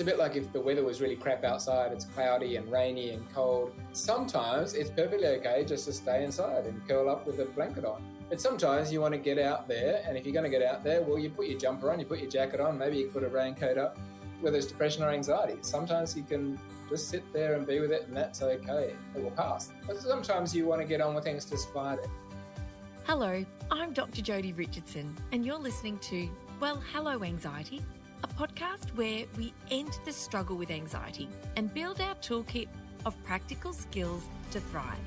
It's a bit like if the weather was really crap outside, it's cloudy and rainy and cold. Sometimes it's perfectly okay just to stay inside and curl up with a blanket on. But sometimes you want to get out there, and if you're going to get out there, well, you put your jumper on, you put your jacket on, maybe you put a raincoat up, whether it's depression or anxiety. Sometimes you can just sit there and be with it, and that's okay. It will pass. But sometimes you want to get on with things despite it. Hello, I'm Dr. Jodie Richardson, and you're listening to Well, Hello Anxiety, a podcast where we end the struggle with anxiety and build our toolkit of practical skills to thrive.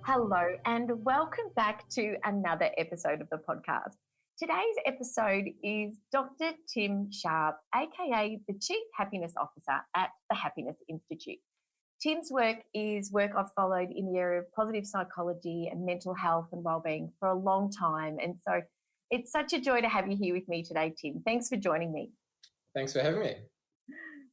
Hello, and welcome back to another episode of the podcast. Today's episode is Dr. Tim Sharp, aka the Chief Happiness Officer at the Happiness Institute. Tim's work is work I've followed in the area of positive psychology and mental health and wellbeing for a long time. And so it's such a joy to have you here with me today, Tim. Thanks for joining me. Thanks for having me.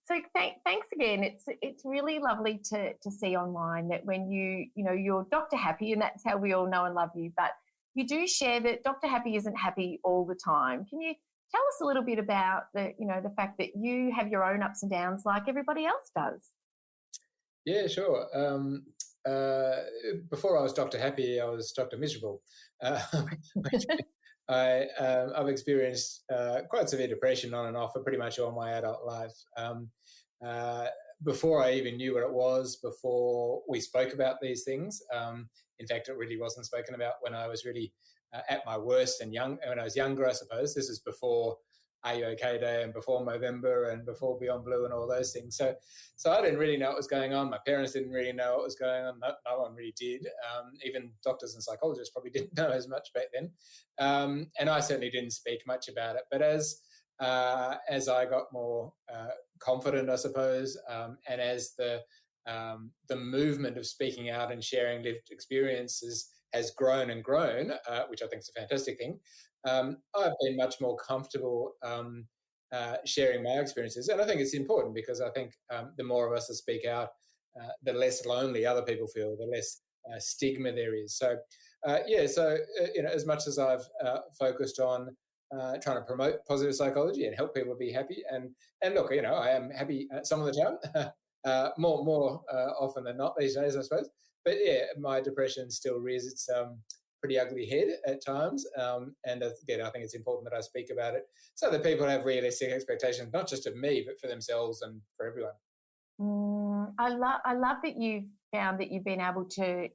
So thanks again. It's really lovely to see online that when you're Dr. Happy, and that's how we all know and love you, but you do share that Dr. Happy isn't happy all the time. Can you tell us a little bit about the fact that you have your own ups and downs like everybody else does? Yeah, sure. Before I was Dr. Happy, I was Dr. Miserable. I've experienced quite severe depression on and off for pretty much all my adult life. Before I even knew what it was, before we spoke about these things, in fact, it really wasn't spoken about when I was really at my worst and when I was younger, I suppose. This is before Are You OK Day and before Movember and before Beyond Blue and all those things. So I didn't really know what was going on. My parents didn't really know what was going on. No one really did. Even doctors and psychologists probably didn't know as much back then. And I certainly didn't speak much about it. But as I got more confident, I suppose, and as the movement of speaking out and sharing lived experiences has grown and grown, which I think is a fantastic thing, I've been much more comfortable sharing my experiences. And I think it's important because I think the more of us that speak out, the less lonely other people feel, the less stigma there is. So, as much as I've focused on trying to promote positive psychology and help people be happy, and look, I am happy some of the time, more often than not these days, I suppose. But yeah, my depression still rears its pretty ugly head at times. And again, I think it's important that I speak about it so that people have realistic expectations, not just of me, but for themselves and for everyone. I love that you've found that you've been able to,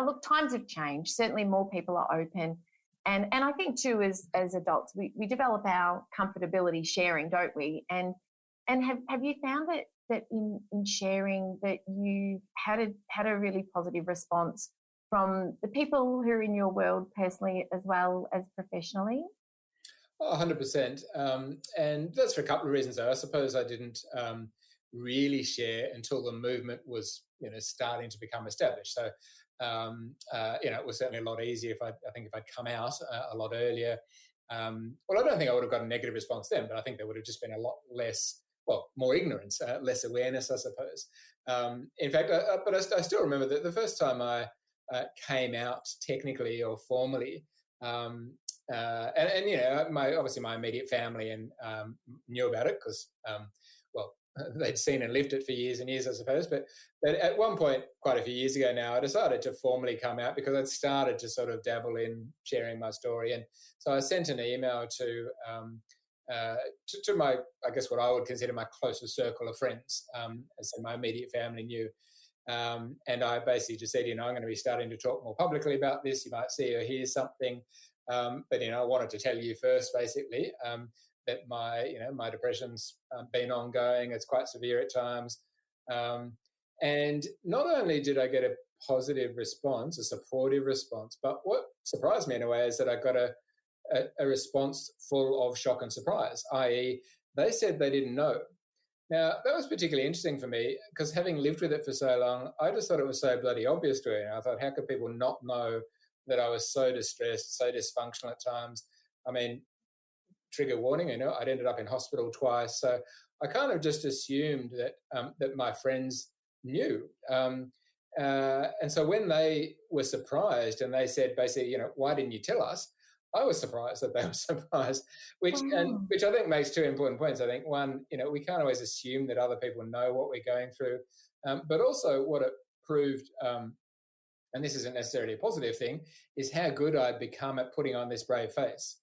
look, times have changed. Certainly more people are open. And I think too, as adults, we develop our comfortability sharing, don't we? And have you found that in sharing that you've had a really positive response from the people who are in your world personally as well as professionally? 100%. And that's for a couple of reasons, though. I suppose I didn't really share until the movement was, starting to become established. So, it was certainly a lot easier if I'd come out a lot earlier. I don't think I would have got a negative response then, but I think there would have just been a lot less, more ignorance, less awareness, I suppose. In fact, but I still remember that the first time I came out technically or formally, and my immediate family and knew about it because they'd seen and lived it for years and years, I suppose. But at one point, quite a few years ago now, I decided to formally come out because I'd started to sort of dabble in sharing my story, and so I sent an email to my, I guess what I would consider my closest circle of friends, as my immediate family knew. And I basically just said, I'm going to be starting to talk more publicly about this. You might see or hear something. But I wanted to tell you first, basically, that my depression's been ongoing. It's quite severe at times. And not only did I get a positive response, a supportive response, but what surprised me in a way is that I got a response full of shock and surprise, i.e. they said they didn't know. Now, that was particularly interesting for me because having lived with it for so long, I just thought it was so bloody obvious to me. I thought, how could people not know that I was so distressed, so dysfunctional at times? I mean, trigger warning, I'd ended up in hospital twice. So I kind of just assumed that that my friends knew. And so when they were surprised and they said, basically, why didn't you tell us? I was surprised that they were surprised, Wow. which I think makes two important points. I think one, we can't always assume that other people know what we're going through, but also what it proved, and this isn't necessarily a positive thing, is how good I'd become at putting on this brave face.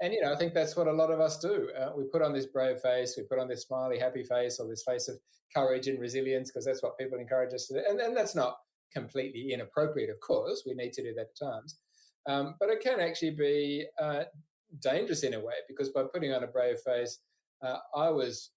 And I think that's what a lot of us do. We put on this brave face, we put on this smiley, happy face, or this face of courage and resilience, because that's what people encourage us to do. And that's not completely inappropriate, of course. We need to do that at times. But it can actually be dangerous in a way, because by putting on a brave face, I was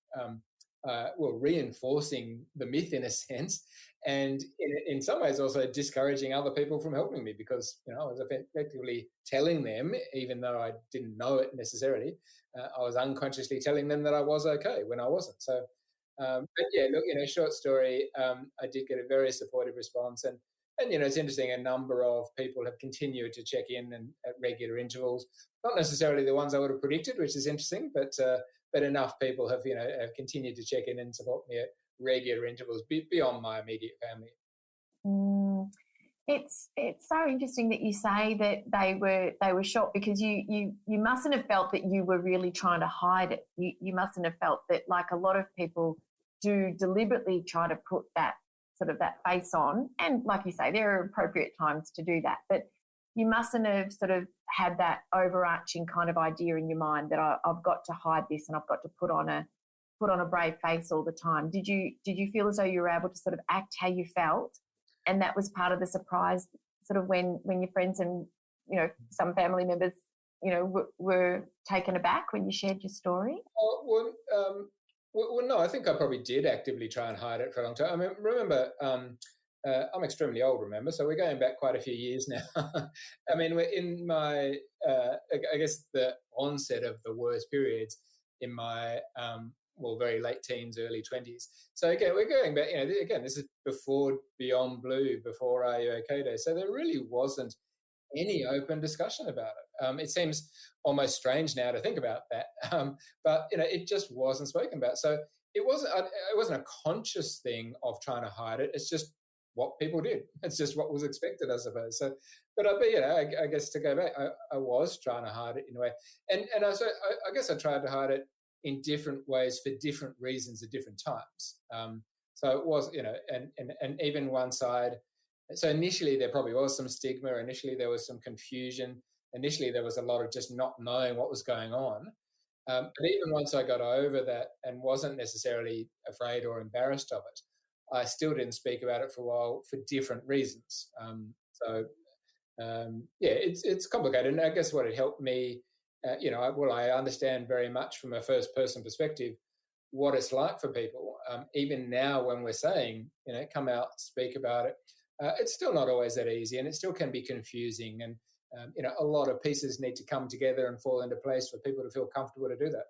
reinforcing the myth in a sense, and in some ways also discouraging other people from helping me, because I was effectively telling them, even though I didn't know it necessarily, I was unconsciously telling them that I was okay when I wasn't. So, but yeah, look, short story, I did get a very supportive response, and it's interesting. A number of people have continued to check in and at regular intervals. Not necessarily the ones I would have predicted, which is interesting, but enough people have have continued to check in and support me at regular intervals beyond my immediate family. It's so interesting that you say that they were shocked, because you mustn't have felt that you were really trying to hide it. You mustn't have felt that, like a lot of people do, deliberately try to put that sort of that face on. And like you say, there are appropriate times to do that, but you mustn't have sort of had that overarching kind of idea in your mind that I've got to hide this and I've got to put on a brave face all the time. Did you feel as though you were able to sort of act how you felt, and that was part of the surprise, sort of when your friends and some family members were taken aback when you shared your story? Well, no, I think I probably did actively try and hide it for a long time. I mean, remember, I'm extremely old, remember, so we're going back quite a few years now. I mean, we're in my, I guess, the onset of the worst periods in my, very late teens, early 20s. So again, we're going back, again, this is before Beyond Blue, before Are You OK Day. So there really wasn't any open discussion about it. It seems almost strange now to think about that, but it just wasn't spoken about. So it wasn't a conscious thing of trying to hide it. It's just what people did. It's just what was expected, I suppose. So, but I guess to go back, I was trying to hide it in a way, and I guess I tried to hide it in different ways for different reasons at different times. So it was, and even one side. So initially there probably was some stigma. Initially there was some confusion. Initially there was a lot of just not knowing what was going on. But even once I got over that and wasn't necessarily afraid or embarrassed of it, I still didn't speak about it for a while for different reasons. It's complicated. And I guess what it helped me, I understand very much from a first person perspective what it's like for people. Even now when we're saying, come out, speak about it, it's still not always that easy, and it still can be confusing. And, a lot of pieces need to come together and fall into place for people to feel comfortable to do that.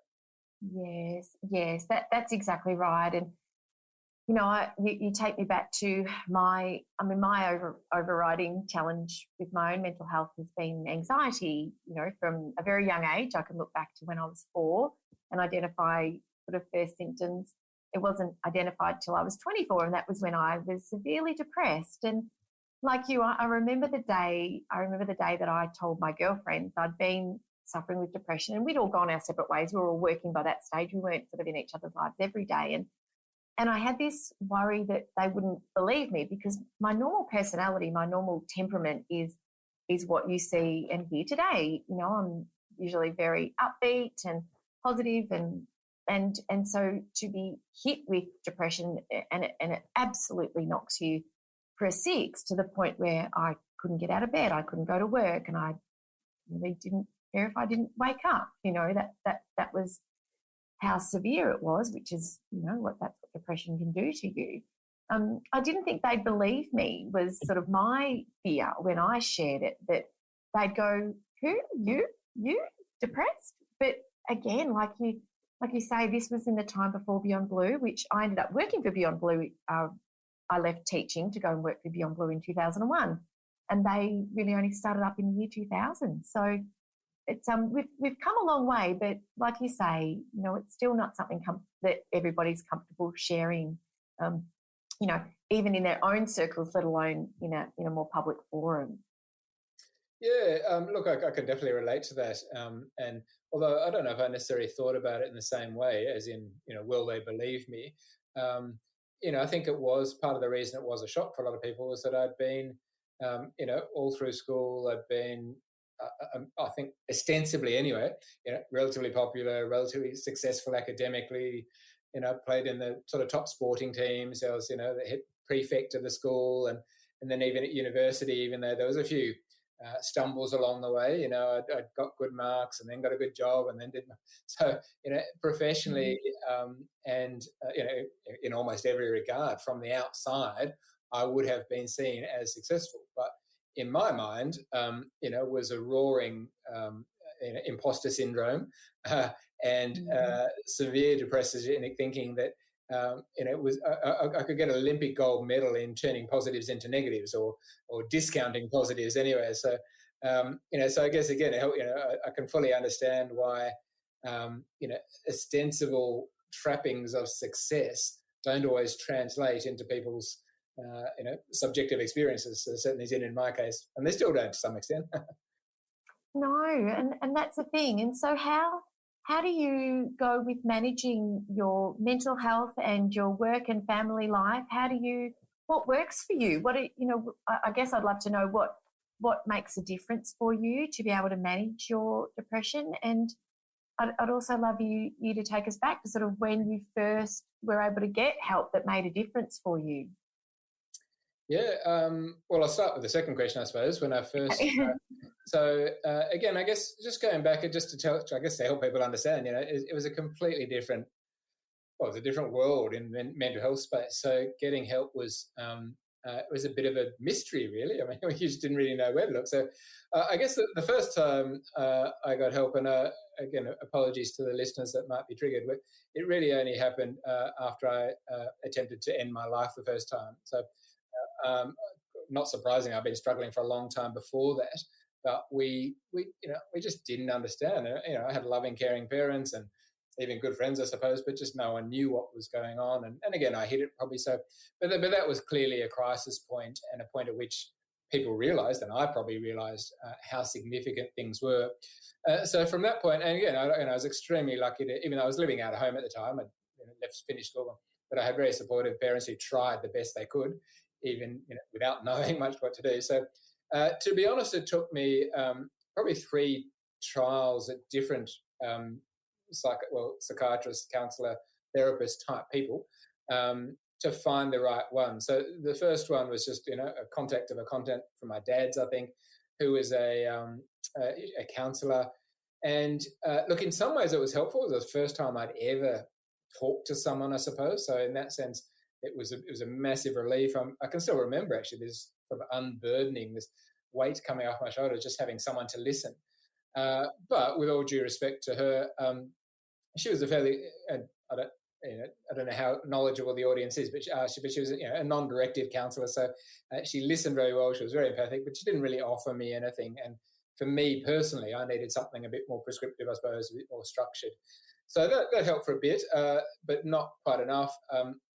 Yes, that's exactly right. And you take me back to my overriding challenge with my own mental health has been anxiety. From a very young age, I can look back to when I was 4 and identify sort of first symptoms. It wasn't identified till I was 24, and that was when I was severely depressed. And like you, I remember the day that I told my girlfriends I'd been suffering with depression, and we'd all gone our separate ways. We were all working by that stage. We weren't sort of in each other's lives every day. And I had this worry that they wouldn't believe me, because my normal personality, my normal temperament is what you see and hear today. I'm usually very upbeat and positive, and so to be hit with depression and it absolutely knocks you for a six, to the point where I couldn't get out of bed, I couldn't go to work, and I really didn't care if I didn't wake up. That was how severe it was, which is, that's what depression can do to you. I didn't think they'd believe me, was sort of my fear when I shared it, that they'd go, who, you depressed? But again, like you say, this was in the time before Beyond Blue, which I ended up working for Beyond Blue. I left teaching to go and work for Beyond Blue in 2001, and they really only started up in the year 2000. So it's we've come a long way, but like you say, it's still not something that everybody's comfortable sharing, even in their own circles, let alone in a more public forum. Yeah, look, I can definitely relate to that. And although I don't know if I necessarily thought about it in the same way, as in, will they believe me? Um, I think it was part of the reason it was a shock for a lot of people was that I'd been, all through school, I'd been, I think, ostensibly anyway, relatively popular, relatively successful academically. Played in the sort of top sporting teams. I was, the head prefect of the school, and then even at university, even though there was a few stumbles along the way. I'd got good marks and then got a good job and then did so. Professionally, and in almost every regard, from the outside, I would have been seen as successful. But in my mind, was a roaring imposter syndrome and severe depressive thinking that. It was I could get an Olympic gold medal in turning positives into negatives, or discounting positives anyway. So so I guess again, I can fully understand why ostensible trappings of success don't always translate into people's subjective experiences. So certainly did in my case, and they still don't to some extent. No, and that's the thing. And so how do you go with managing your mental health and your work and family life? What works for you? I guess I'd love to know what makes a difference for you to be able to manage your depression. And I'd also love you to take us back to sort of when you first were able to get help that made a difference for you. Yeah, well, I'll start with the second question, I suppose. When I first, again, I guess just going back and just to help people understand, it was a completely different, well, it was a different world in mental health space. So getting help was a bit of a mystery, really. I mean, we just didn't really know where to look. So I guess the first time I got help, and again, apologies to the listeners that might be triggered, but it really only happened after I attempted to end my life the first time. So. Not surprising, I've been struggling for a long time before that, but we just didn't understand. I had loving, caring parents and even good friends, I suppose, but just no one knew what was going on. And again, I hit it probably so, but that was clearly a crisis point, and a point at which people realised, and I probably realised how significant things were. So from that point, and again, I was extremely lucky to, even though I was living out of home at the time, and left finished school, but I had very supportive parents who tried the best they could, even without knowing much what to do. So to be honest, it took me probably 3 trials at different psychiatrist, counsellor, therapist type people to find the right one. So the first one was just a contact from my dad's, I think, who was a counsellor. And look, in some ways it was helpful. It was the first time I'd ever talked to someone, I suppose. So in that sense, it was a massive relief. I can still remember actually this sort of unburdening, this weight coming off my shoulders, just having someone to listen. But with all due respect to her, she was a fairly, I don't know how knowledgeable the audience is, but she was a non-directive counsellor, so she listened very well. She was very empathic, but she didn't really offer me anything. And for me personally, I needed something a bit more prescriptive, I suppose, a bit more structured. So that helped for a bit, but not quite enough.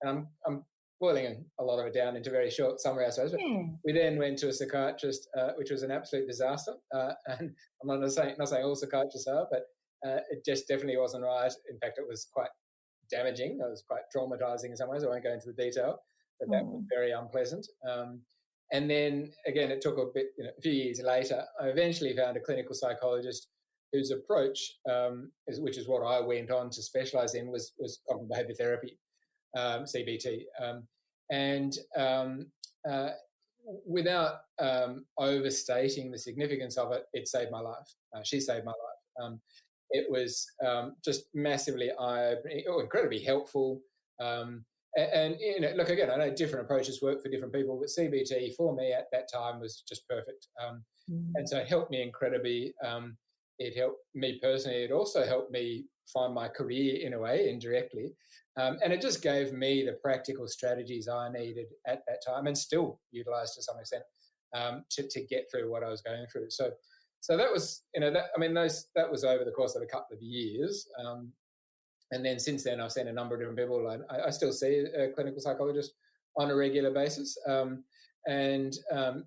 And I'm boiling a lot of it down into very short summary, I suppose. But we then went to a psychiatrist, which was an absolute disaster. And I'm not saying all psychiatrists are, but it just definitely wasn't right. In fact, it was quite damaging. It was quite traumatizing in some ways. I won't go into the detail, but that was very unpleasant. And then again, it took a few years later, I eventually found a clinical psychologist whose approach, which is what I went on to specialize in, was cognitive behavior therapy. CBT, and without overstating the significance of it, it saved my life. She saved my life. It was just massively incredibly helpful. And look, again, I know different approaches work for different people, but CBT for me at that time was just perfect. And so it helped me incredibly. It helped me personally. It also helped me find my career in a way, indirectly. And it just gave me the practical strategies I needed at that time, and still utilised to some extent, to get through what I was going through. So that was, that was over the course of a couple of years. And then since then, I've seen a number of different people. I still see a clinical psychologist on a regular basis. But over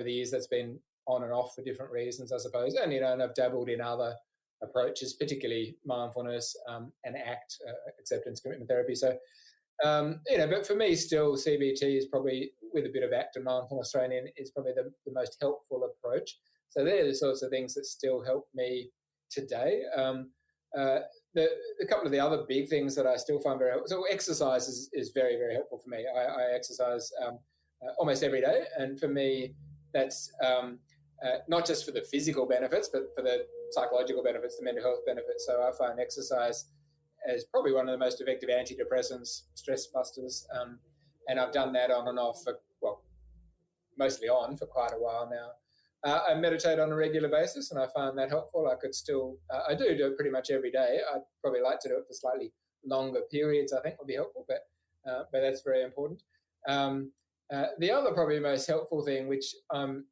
the years, that's been on and off for different reasons, I suppose. And, and I've dabbled in other approaches, particularly mindfulness and ACT, acceptance commitment therapy. So, but for me, still, CBT is probably, with a bit of ACT and mindfulness thrown in, is probably the most helpful approach. So they're the sorts of things that still help me today. A couple of the other big things that I still find very helpful. So exercise is very, very helpful for me. I exercise almost every day. And for me, that's not just for the physical benefits, but for the psychological benefits, the mental health benefits. So I find exercise as probably one of the most effective antidepressants, stress busters. And I've done that on and off for, mostly on for quite a while now. I meditate on a regular basis, and I find that helpful. I could still, I do it pretty much every day. I'd probably like to do it for slightly longer periods, I think would be helpful, but that's very important. The other probably most helpful thing, which I'm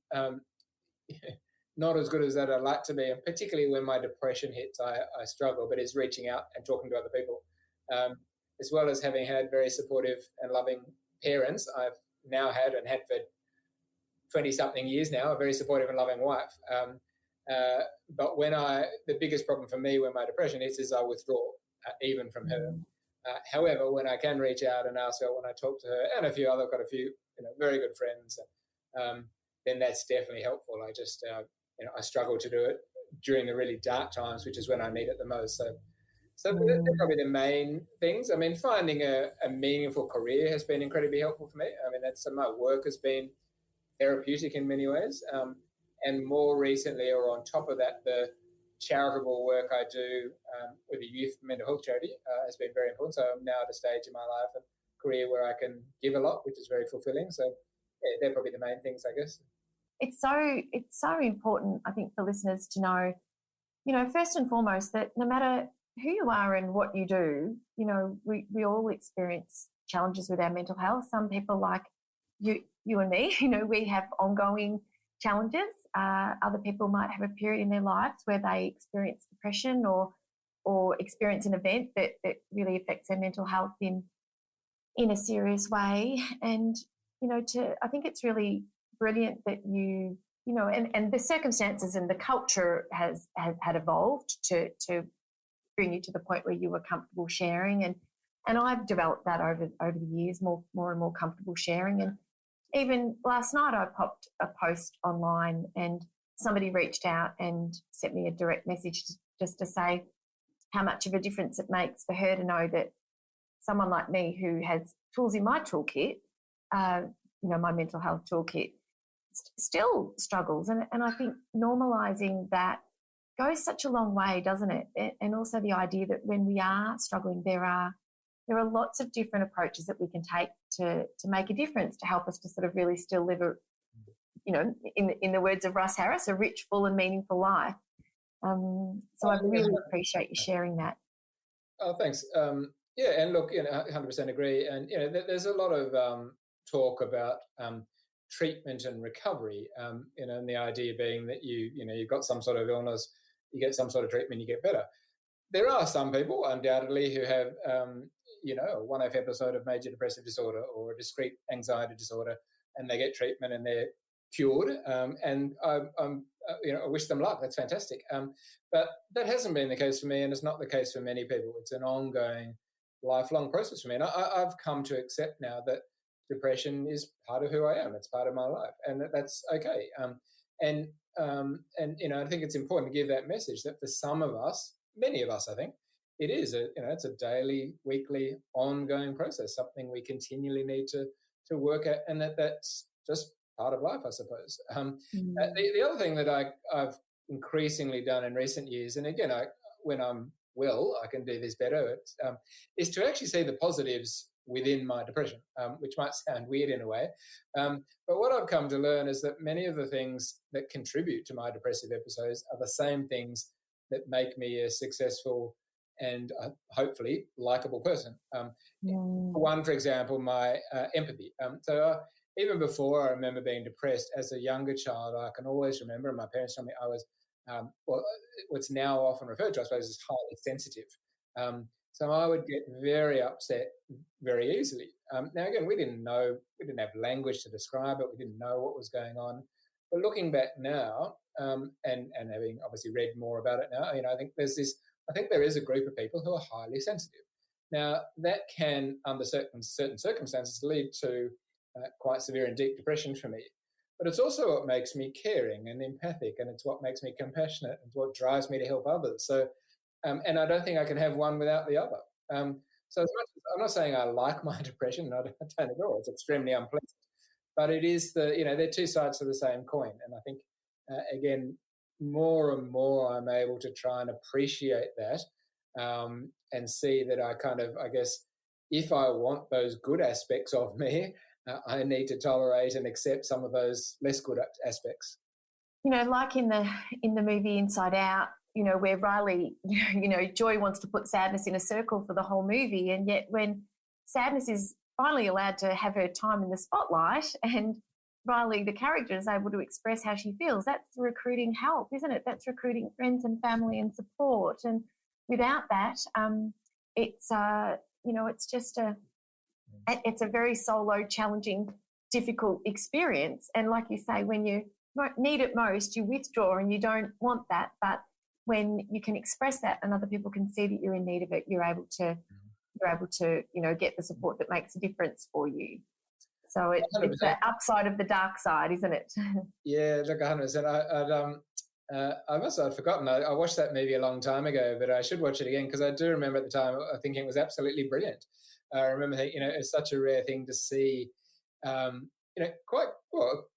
not as good as that I'd like to be, and particularly when my depression hits, I struggle, but is reaching out and talking to other people. As well as having had very supportive and loving parents, I've now had and had for 20-something years now, a very supportive and loving wife. But the biggest problem for me when my depression hits is I withdraw, even from her. However, when I can reach out and ask her, when I talk to her and I've got a few very good friends, then that's definitely helpful. I just, I struggle to do it during the really dark times, which is when I need it the most. So they're probably the main things. I mean, finding a meaningful career has been incredibly helpful for me. I mean, my work has been therapeutic in many ways. And more recently, or on top of that, the charitable work I do with a youth mental health charity has been very important. So I'm now at a stage in my life and career where I can give a lot, which is very fulfilling. So yeah, they're probably the main things, I guess. It's so important, I think, for listeners to know, first and foremost, that no matter who you are and what you do, we all experience challenges with our mental health. Some people, like you and me, we have ongoing challenges. Other people might have a period in their lives where they experience depression or experience an event that really affects their mental health in a serious way. And, I think it's really brilliant that and the circumstances and the culture has evolved to bring you to the point where you were comfortable sharing. And I've developed that over the years, more and more comfortable sharing. And even last night I popped a post online and somebody reached out and sent me a direct message just to say how much of a difference it makes for her to know that someone like me who has tools in my toolkit, my mental health toolkit, still struggles. And I think normalising that goes such a long way, doesn't it? And also the idea that when we are struggling, there are lots of different approaches that we can take to make a difference, to help us to sort of really still live in the words of Russ Harris, a rich, full and meaningful life. So I really appreciate you sharing that. Oh, thanks. Yeah, and look, 100% agree. And, there's a lot of talk about treatment and recovery, and the idea being that you've got some sort of illness, you get some sort of treatment, you get better. There are some people, undoubtedly, who have, a one-off episode of major depressive disorder or a discrete anxiety disorder, and they get treatment and they're cured. And I wish them luck. That's fantastic. But that hasn't been the case for me, and it's not the case for many people. It's an ongoing, lifelong process for me. And I've come to accept now that depression is part of who I am. It's part of my life, and that's okay. And I think it's important to give that message that for some of us, many of us, I think, it is it's a daily, weekly, ongoing process, something we continually need to work at, and that's just part of life, I suppose. The other thing that I've increasingly done in recent years, and again, when I'm well, I can do this better, is to actually see the positives within my depression, which might sound weird in a way. But what I've come to learn is that many of the things that contribute to my depressive episodes are the same things that make me a successful and hopefully likable person. One, for example, my empathy. Even before I remember being depressed, as a younger child, I can always remember, and my parents told me I was, what's now often referred to, I suppose, as highly sensitive. So I would get very upset very easily. Now, again, we didn't have language to describe it. We didn't know what was going on. But looking back now, and having obviously read more about it now, I think there is a group of people who are highly sensitive. Now, that can, under certain circumstances, lead to quite severe and deep depression for me. But it's also what makes me caring and empathic, and it's what makes me compassionate, and what drives me to help others. So, and I don't think I can have one without the other. So as much as I'm not saying I like my depression, I don't at all. It's extremely unpleasant. But it is they're two sides of the same coin. And I think, again, more and more I'm able to try and appreciate that, and see that I kind of, I guess, if I want those good aspects of me, I need to tolerate and accept some of those less good aspects. Like in the movie Inside Out, where Riley, Joy wants to put sadness in a circle for the whole movie, and yet when sadness is finally allowed to have her time in the spotlight and Riley, the character, is able to express how she feels, that's recruiting help, isn't it? That's recruiting friends and family and support. And without that, it's just it's a very solo, challenging, difficult experience. And like you say, when you need it most, you withdraw and you don't want that. But when you can express that and other people can see that you're in need of it, you're able to get the support that makes a difference for you. So it's the upside of the dark side, isn't it? Yeah, look, 100%. I must have forgotten. I watched that movie a long time ago, but I should watch it again, because I do remember at the time thinking it was absolutely brilliant. I remember thinking, it's such a rare thing to see, quite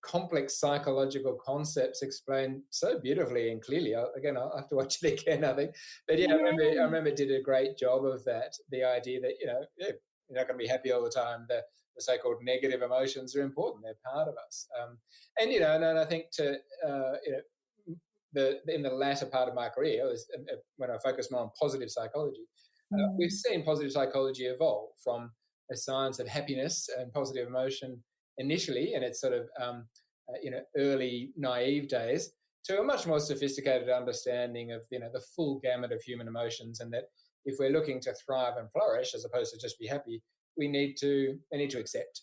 complex psychological concepts explained so beautifully and clearly. I'll have to watch it again, I think. But yeah, I remember it did a great job of that. The idea that, you're not going to be happy all the time. The so-called negative emotions are important. They're part of us. And I think in the latter part of my career, when I focus more on positive psychology, we've seen positive psychology evolve from a science of happiness and positive emotion initially, in its sort of early naive days, to a much more sophisticated understanding of the full gamut of human emotions, and that if we're looking to thrive and flourish as opposed to just be happy, we need to accept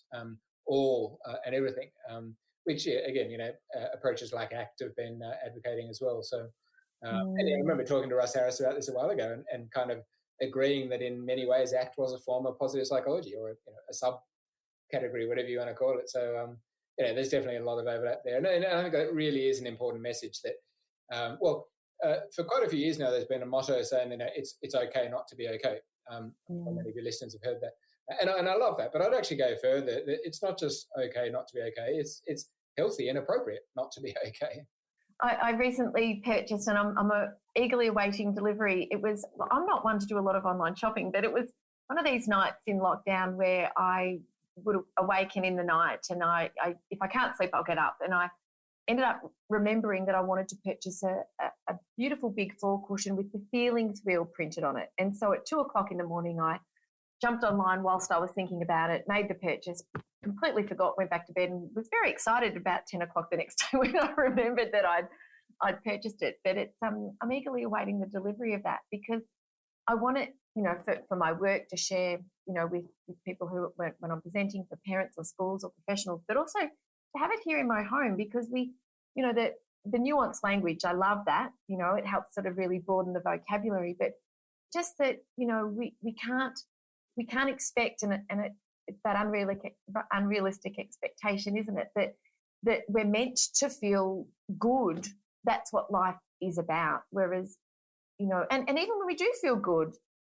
all and everything. Which again, approaches like ACT have been advocating as well. So, and I remember talking to Russ Harris about this a while ago, and kind of agreeing that in many ways ACT was a form of positive psychology, or a subcategory, whatever you want to call it. So, there's definitely a lot of overlap there, and I think that really is an important message. That, for quite a few years now, there's been a motto saying it's okay not to be okay. Many of your listeners have heard that. And I love that, but I'd actually go further. It's not just okay not to be okay. It's healthy and appropriate not to be okay. I recently purchased, and I'm eagerly awaiting delivery. I'm not one to do a lot of online shopping, but it was one of these nights in lockdown where I would awaken in the night, and I if I can't sleep, I'll get up. And I ended up remembering that I wanted to purchase a beautiful big floor cushion with the feelings wheel printed on it. And so at 2:00 in the morning, I jumped online whilst I was thinking about it, made the purchase, completely forgot, went back to bed, and was very excited about 10:00 the next day when I remembered that I'd purchased it. But it's I'm eagerly awaiting the delivery of that, because I want it, for my work to share, with people who, when I'm presenting for parents or schools or professionals, but also to have it here in my home, because the nuanced language, I love that. It helps sort of really broaden the vocabulary, but just that, we can't expect, and it's that unrealistic expectation, isn't it? That we're meant to feel good. That's what life is about. Whereas, and even when we do feel good,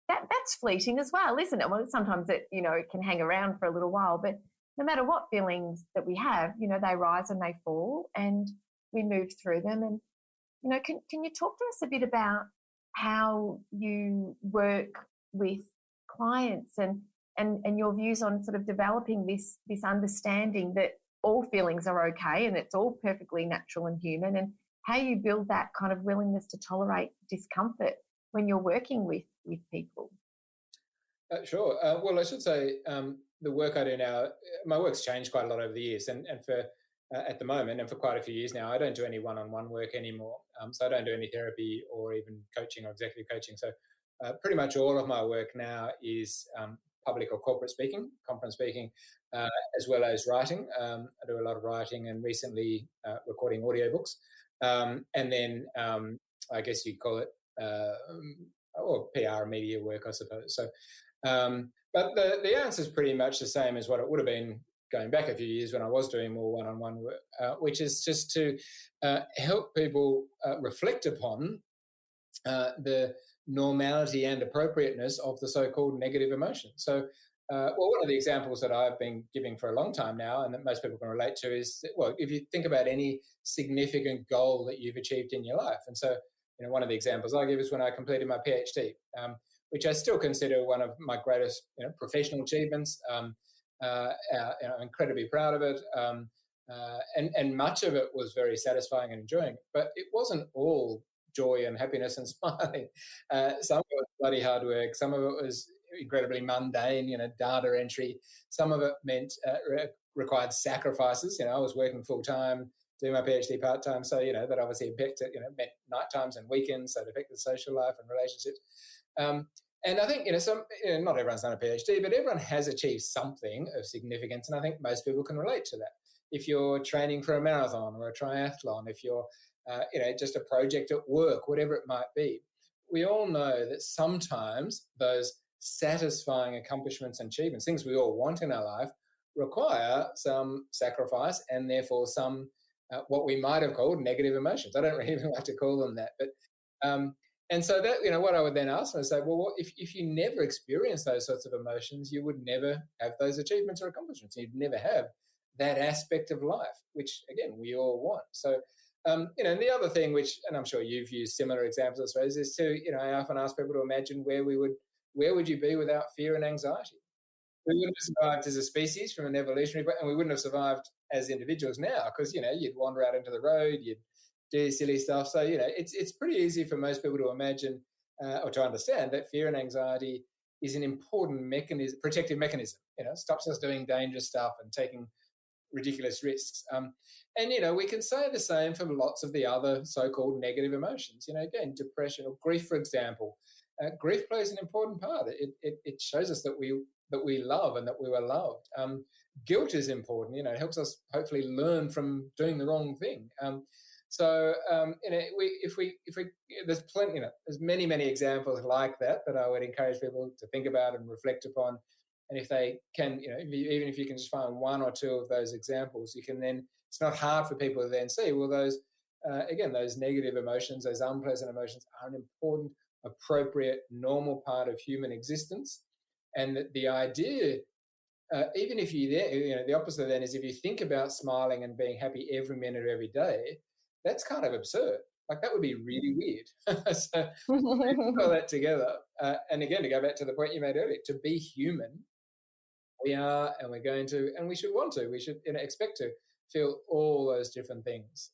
that's fleeting as well, isn't it? Well, sometimes it, it can hang around for a little while, but no matter what feelings that we have, they rise and they fall, and we move through them. And, can you talk to us a bit about how you work with clients and your views on sort of developing this understanding that all feelings are okay and it's all perfectly natural and human, and how you build that kind of willingness to tolerate discomfort when you're working with people? Sure. Well, I should say the work I do now, my work's changed quite a lot over the years, and for at the moment, and for quite a few years now, I don't do any one-on-one work anymore. So I don't do any therapy or even coaching or executive coaching. So pretty much all of my work now is public or corporate speaking, conference speaking, as well as writing. I do a lot of writing and recently recording audiobooks. And then I guess you'd call it or PR media work, I suppose. So, but the answer is pretty much the same as what it would have been going back a few years when I was doing more one-on-one work, which is just to help people reflect upon the normality and appropriateness of the so-called negative emotion. So, one of the examples that I've been giving for a long time now and that most people can relate to is, if you think about any significant goal that you've achieved in your life. And so, one of the examples I give is when I completed my PhD, which I still consider one of my greatest, professional achievements. I'm incredibly proud of it. And much of it was very satisfying and enjoying, but it wasn't all joy and happiness and smiling. Some of it was bloody hard work. Some of it was incredibly mundane, data entry. Some of it meant required sacrifices. I was working full time, doing my PhD part time, so that obviously affected, meant night times and weekends, so it affected social life and relationships. And I think not everyone's done a PhD, but everyone has achieved something of significance, and I think most people can relate to that. If you're training for a marathon or a triathlon, if you're just a project at work, whatever it might be, we all know that sometimes those satisfying accomplishments and achievements, things we all want in our life, require some sacrifice and therefore some what we might have called negative emotions. I don't really even like to call them that, but and so that what I would then ask them is say, well, if you never experience those sorts of emotions, you would never have those achievements or accomplishments. You'd never have that aspect of life, which again we all want. So. And the other thing, which, and I'm sure you've used similar examples, I suppose, is to, I often ask people to imagine where would you be without fear and anxiety? We wouldn't have survived as a species from an evolutionary point, and we wouldn't have survived as individuals now because, you'd wander out into the road, you'd do silly stuff. So, it's pretty easy for most people to imagine or to understand that fear and anxiety is an important mechanism, protective mechanism. It stops us doing dangerous stuff and taking ridiculous risks. And, we can say the same for lots of the other so-called negative emotions. Again, depression or grief, for example. Grief plays an important part. It shows us that we love and that we were loved. Guilt is important. It helps us hopefully learn from doing the wrong thing. If we there's plenty, there's many examples like that I would encourage people to think about and reflect upon. And if they can, even if you can just find one or two of those examples, you can then, it's not hard for people to then see, well, those negative emotions, those unpleasant emotions are an important, appropriate, normal part of human existence. And that the idea, even if the opposite then is if you think about smiling and being happy every minute of every day, that's kind of absurd. Like that would be really weird. So put all that together. And again, to go back to the point you made earlier, to be human, we are, and we're going to, and we should want to, we should expect to feel all those different things.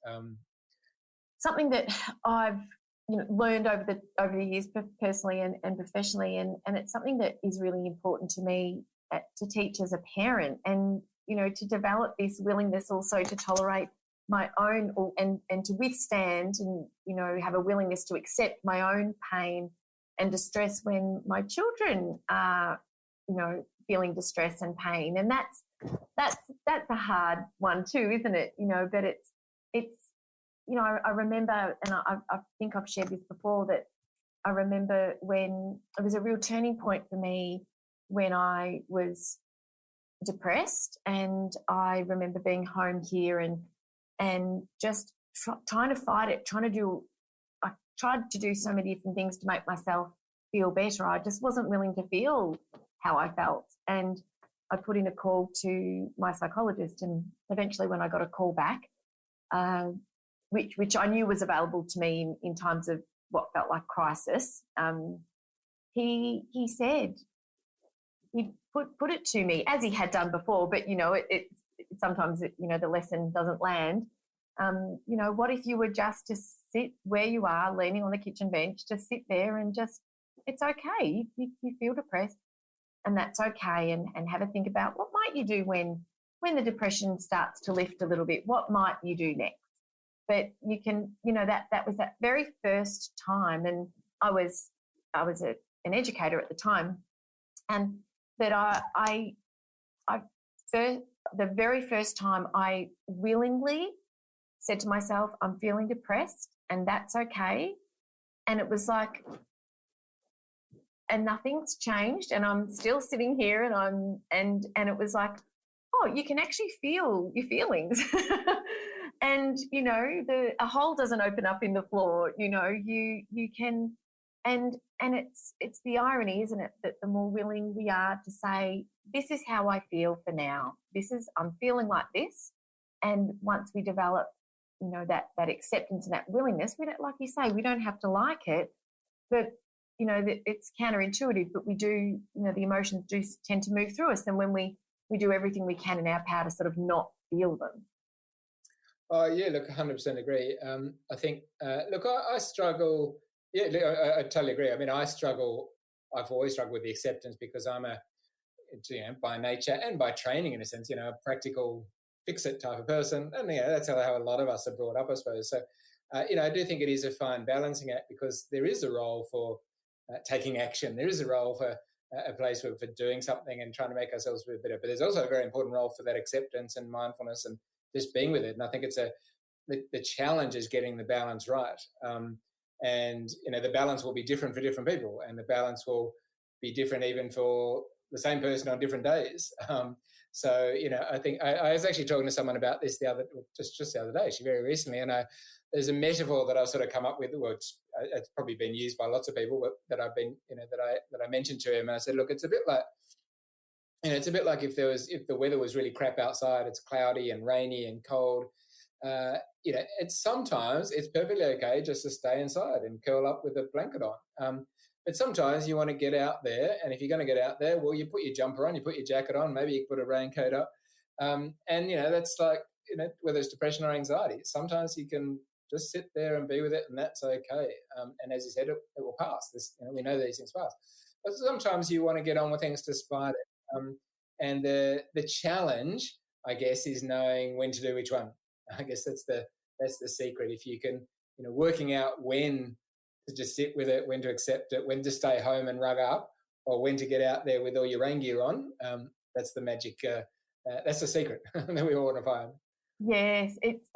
Something that I've learned over the years, personally and professionally, and it's something that is really important to me to teach as a parent, and to develop this willingness also to tolerate my own and to withstand and have a willingness to accept my own pain and distress when my children are feeling distress and pain. And that's a hard one too, isn't it? But it's I remember, and I think I've shared this before, that I remember when it was a real turning point for me when I was depressed, and I remember being home here and just trying to fight it, I tried to do so many different things to make myself feel better. I just wasn't willing to feel how I felt. And I put in a call to my psychologist, and eventually when I got a call back, which I knew was available to me in times of what felt like crisis, he said, he put it to me as he had done before, but sometimes the lesson doesn't land. What if you were just to sit where you are, leaning on the kitchen bench, just sit there and just, it's okay. You feel depressed, and that's okay. And have a think about what might you do when the depression starts to lift a little bit. What might you do next? But you can, that was that very first time, and I was an educator at the time, and that the very first time I willingly said to myself, I'm feeling depressed and that's okay. And it was like, and nothing's changed and I'm still sitting here and it was like, oh, you can actually feel your feelings. And, you know, a hole doesn't open up in the floor, you know, you can, and it's the irony, isn't it, that the more willing we are to say, this is how I feel for now. I'm feeling like this. And once we develop, you know, that acceptance and that willingness, we don't, like you say, we don't have to like it, but, you know, it's counterintuitive, but we do, you know, the emotions do tend to move through us. And when we do everything we can in our power to sort of not feel them. Oh, yeah, look, 100% agree. I think, look, I struggle. Yeah, I totally agree. I mean, I've always struggled with the acceptance because I'm you know, by nature and by training, in a sense, you know, a practical fix-it type of person. And, you know, that's how a lot of us are brought up, I suppose. So, you know, I do think it is a fine balancing act because there is a role for taking action. There is a role for a place for doing something and trying to make ourselves a bit better. But there's also a very important role for that acceptance and mindfulness and just being with it. And I think it's the challenge is getting the balance right. And, you know, the balance will be different for different people and the balance will be different even for the same person on different days. So, you know, I think I was actually talking to someone about this just the other day, actually very recently, and there's a metaphor that I've sort of come up with, well, it's probably been used by lots of people, but that I've been, you know, that I mentioned to him, and I said, look, it's a bit like, you know, it's a bit like if the weather was really crap outside, it's cloudy and rainy and cold. You know, sometimes it's perfectly okay just to stay inside and curl up with a blanket on. But sometimes you want to get out there, and if you're going to get out there, well, you put your jumper on, you put your jacket on, maybe you put a raincoat up, and you know that's like, you know, whether it's depression or anxiety. Sometimes you can just sit there and be with it, and that's okay. And as you said, it will pass. You know, we know these things pass. But sometimes you want to get on with things despite it. And the challenge, I guess, is knowing when to do which one. I guess that's the secret. If you can, you know, working out when to just sit with it, when to accept it, when to stay home and rug up, or when to get out there with all your rain gear on. That's the magic. That's the secret that we all want to find. Yes, it's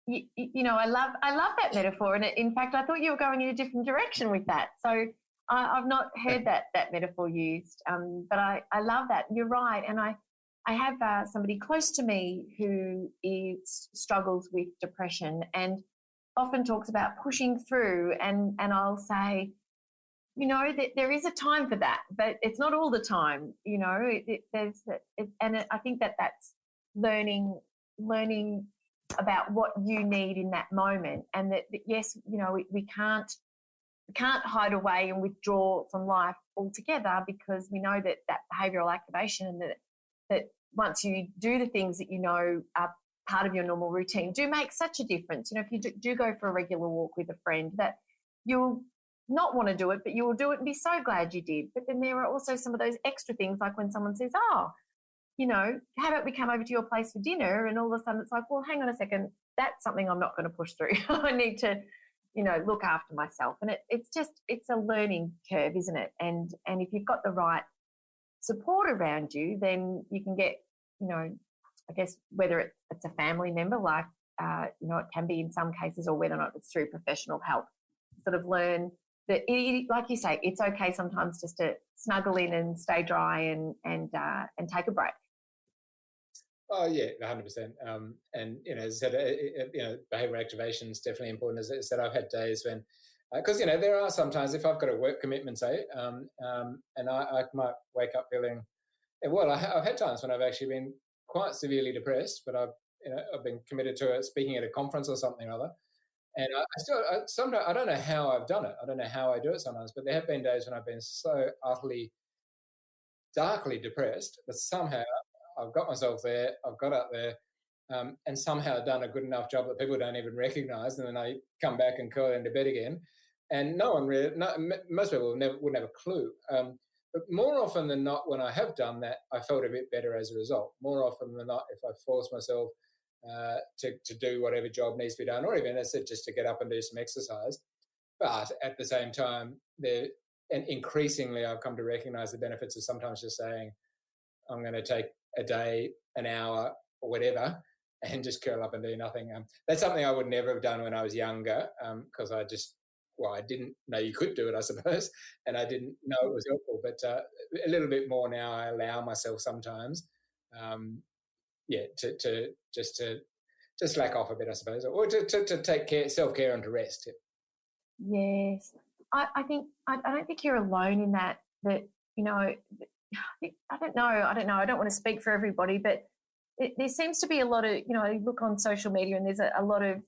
you know, I love that metaphor, and in fact, I thought you were going in a different direction with that. So I've not heard that metaphor used, but I love that. You're right, and I have somebody close to me who struggles with depression and often talks about pushing through, and I'll say, you know, that there is a time for that, but it's not all the time. You know, I think that's learning about what you need in that moment, and that yes, you know, we can't hide away and withdraw from life altogether, because we know that behavioural activation and that once you do the things that you know are part of your normal routine do make such a difference. You know, if you do go for a regular walk with a friend, that you'll not want to do it, but you will do it and be so glad you did. But then there are also some of those extra things, like when someone says, oh, you know, how about we come over to your place for dinner? And all of a sudden it's like, well, hang on a second, that's something I'm not going to push through. I need to, you know, look after myself. And it's a learning curve, isn't it? And if you've got the right support around you, then you can get, you know, I guess whether it's a family member, like, you know, it can be in some cases, or whether or not it's through professional help, sort of learn that, like you say, it's okay sometimes just to snuggle in and stay dry and take a break. Oh yeah, 100%. And you know, as I said, you know, behavioural activation is definitely important. As I said, I've had days when, because you know, there are sometimes if I've got a work commitment, say, and I might wake up feeling, well, I've had times when I've actually been quite severely depressed, but I've been committed to speaking at a conference or something or other, and sometimes I don't know how I've done it. I don't know how I do it sometimes, but there have been days when I've been so utterly, darkly depressed that somehow I've got myself there, I've got out there, and somehow done a good enough job that people don't even recognise, and then I come back and curl into bed again, and most people wouldn't have a clue. But more often than not, when I have done that, I felt a bit better as a result. More often than not, if I force myself to do whatever job needs to be done, or even, as I said, just to get up and do some exercise. But at the same time, and increasingly I've come to recognise the benefits of sometimes just saying, I'm going to take a day, an hour, or whatever, and just curl up and do nothing. That's something I would never have done when I was younger, because I didn't know you could do it, I suppose, and I didn't know it was helpful. But a little bit more now, I allow myself sometimes, to slack off a bit, I suppose, or to take self-care and to rest. Yes. I think, I don't think you're alone in that, you know, I don't know. I don't want to speak for everybody, but there seems to be a lot of, you know, you look on social media and there's a lot of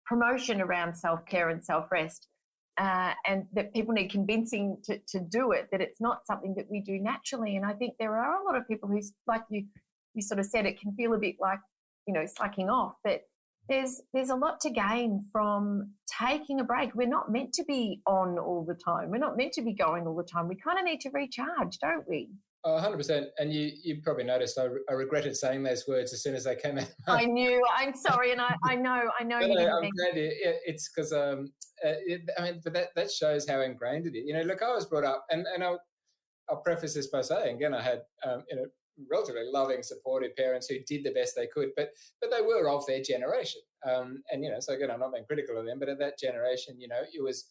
promotion around self-care and self-rest, and that people need convincing to do it, that it's not something that we do naturally. And I think there are a lot of people who, like you sort of said, it can feel a bit like, you know, slacking off, but there's a lot to gain from taking a break. We're not meant to be on all the time. We're not meant to be going all the time. We kind of need to recharge, don't we? 100%. And you probably noticed I regretted saying those words as soon as they came out. I knew. I'm sorry, and I know. I'm glad it's because but that shows how ingrained it is. You know, look, I was brought up, and I'll preface this by saying, again, I had relatively loving, supportive parents who did the best they could, but they were of their generation. And, you know, so again, I'm not being critical of them, but at that generation, you know, it was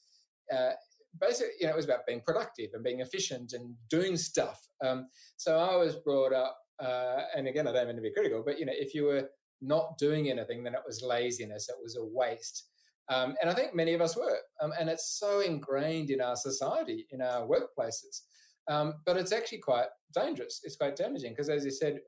basically, you know, it was about being productive and being efficient and doing stuff. So I was brought up, and again, I don't mean to be critical, but, you know, if you were not doing anything, then it was laziness, it was a waste. And I think many of us were. And it's so ingrained in our society, in our workplaces. But it's actually quite dangerous. It's quite damaging because, as you said,